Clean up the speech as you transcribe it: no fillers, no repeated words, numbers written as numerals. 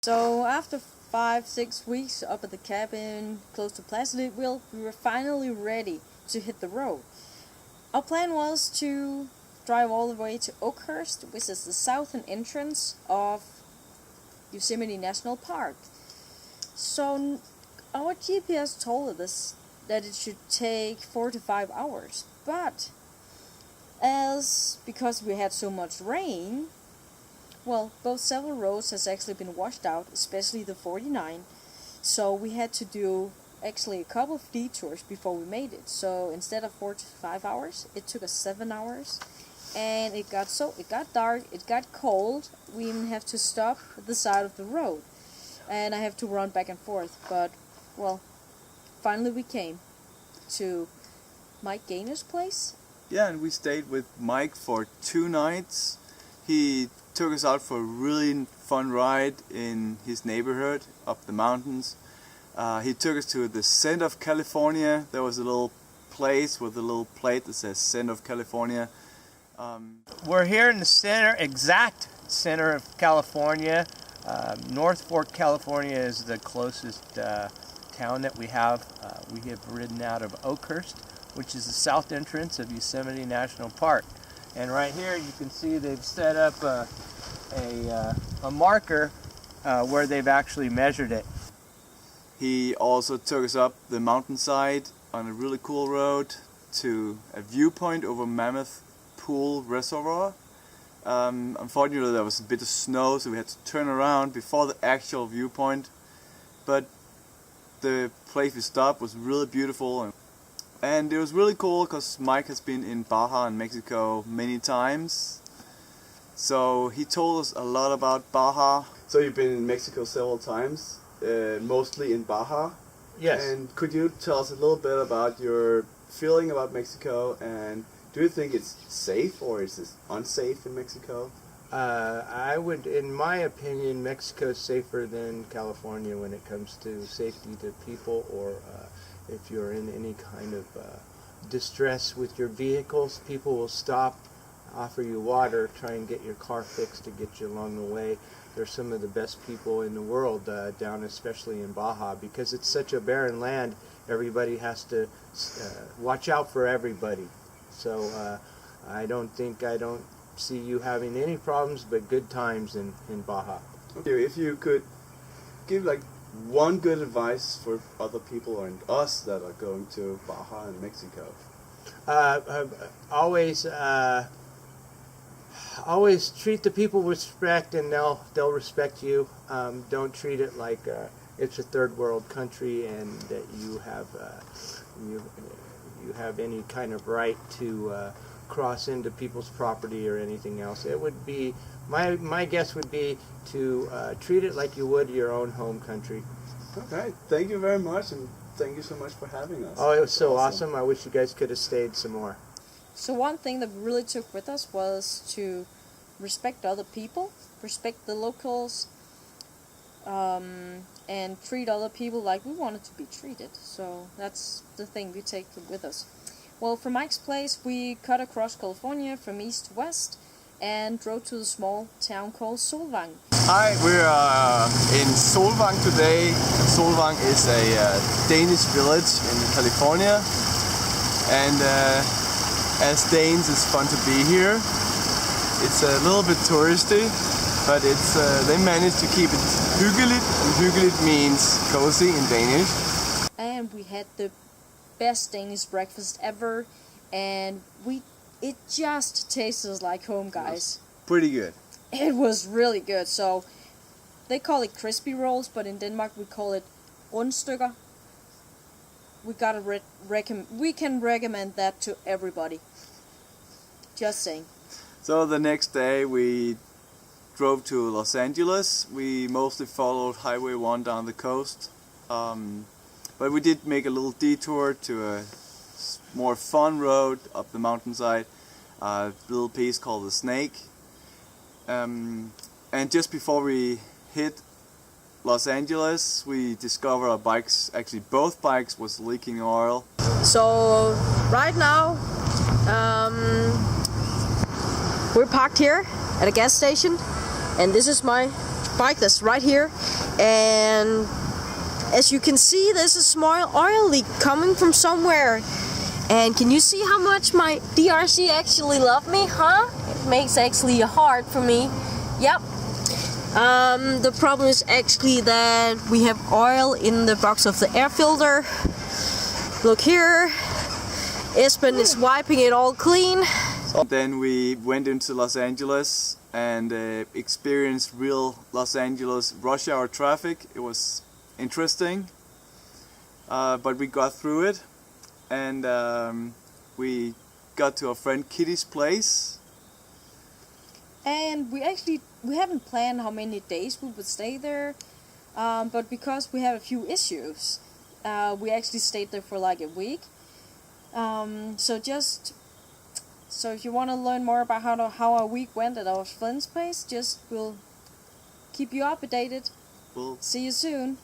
So after 5-6 weeks up at the cabin close to Placerville, we were finally ready to hit the road. Our plan was to drive all the way to Oakhurst, which is the southern entrance of Yosemite National Park. So our GPS told us that it should take 4 to 5 hours, but because we had so much rain, well, both several roads has actually been washed out, especially the 49. So we had to do actually a couple of detours before we made it. So instead of 4 to 5 hours, it took us 7 hours. And it got dark, it got cold. We even have to stop at the side of the road. And I have to run back and forth. But, well, finally we came to Mike Gainer's place. Yeah, and we stayed with Mike for 2 nights. He took us out for a really fun ride in his neighborhood up the mountains. He took us to the center of California. There was a little place with a little plate that says center of California. We're here in the center, exact center of California. North Fork, California is the closest town that we have. We have ridden out of Oakhurst, which is the south entrance of Yosemite National Park. And right here you can see they've set up a marker where they've actually measured it. He also took us up the mountainside on a really cool road to a viewpoint over Mammoth Pool Reservoir. Unfortunately there was a bit of snow, so we had to turn around before the actual viewpoint, but the place we stopped was really beautiful, and it was really cool because Mike has been in Baja in Mexico many times, so he told us a lot about Baja. So you've been in Mexico several times, mostly in Baja? Yes. And could you tell us a little bit about your feeling about Mexico, and do you think it's safe or is it unsafe in Mexico? I would, in my opinion, Mexico is safer than California when it comes to safety to people, or if you're in any kind of distress with your vehicles, people will stop, offer you water, try and get your car fixed to get you along the way. They're some of the best people in the world down, especially in Baja, because it's such a barren land. Everybody has to watch out for everybody. So I don't see you having any problems but good times in Baja. Okay, if you could give like one good advice for other people and us that are going to Baja and Mexico. Always treat the people with respect, and they'll respect you. Don't treat it like it's a third world country and that you have any kind of right to cross into people's property or anything else. It would be my guess would be to treat it like you would your own home country. Okay, thank you very much, and thank you so much for having us. Oh, it was so awesome. I wish you guys could have stayed some more. So one thing that we really took with us was to respect other people, respect the locals, and treat other people like we wanted to be treated. So that's the thing we take with us. Well, from Mike's place, we cut across California from east to west and drove to the small town called Solvang. Hi, we're in Solvang today. Solvang is a Danish village in California, and as Danes, it's fun to be here. It's a little bit touristy, but they managed to keep it hyggeligt, and hyggeligt means cozy in Danish. And we had the best Danish breakfast ever, and it just tastes like home, guys. Pretty good. It was really good. So they call it crispy rolls, but in Denmark we call it rundstykker. We can recommend that to everybody. Just saying. So the next day we drove to Los Angeles. We mostly followed Highway 1 down the coast, but we did make a little detour to a more fun road up the mountainside, a little piece called the Snake. And just before we hit Los Angeles, we discovered our bikes, actually both bikes was leaking oil. So right now we're parked here at a gas station, and this is my bike that's right here. And as you can see, there's a small oil leak coming from somewhere. And can you see how much my DRC actually love me, huh? It makes actually hard for me. Yep. The problem is actually that we have oil in the box of the air filter. Look here. Espen is wiping it all clean. Then we went into Los Angeles and experienced real Los Angeles rush hour traffic. It was interesting, but we got through it, and we got to our friend Kitty's place. And we haven't planned how many days we would stay there, but because we have a few issues, we actually stayed there for like a week. So if you want to learn more about how our week went at our friend's place, we'll keep you updated. We'll see you soon.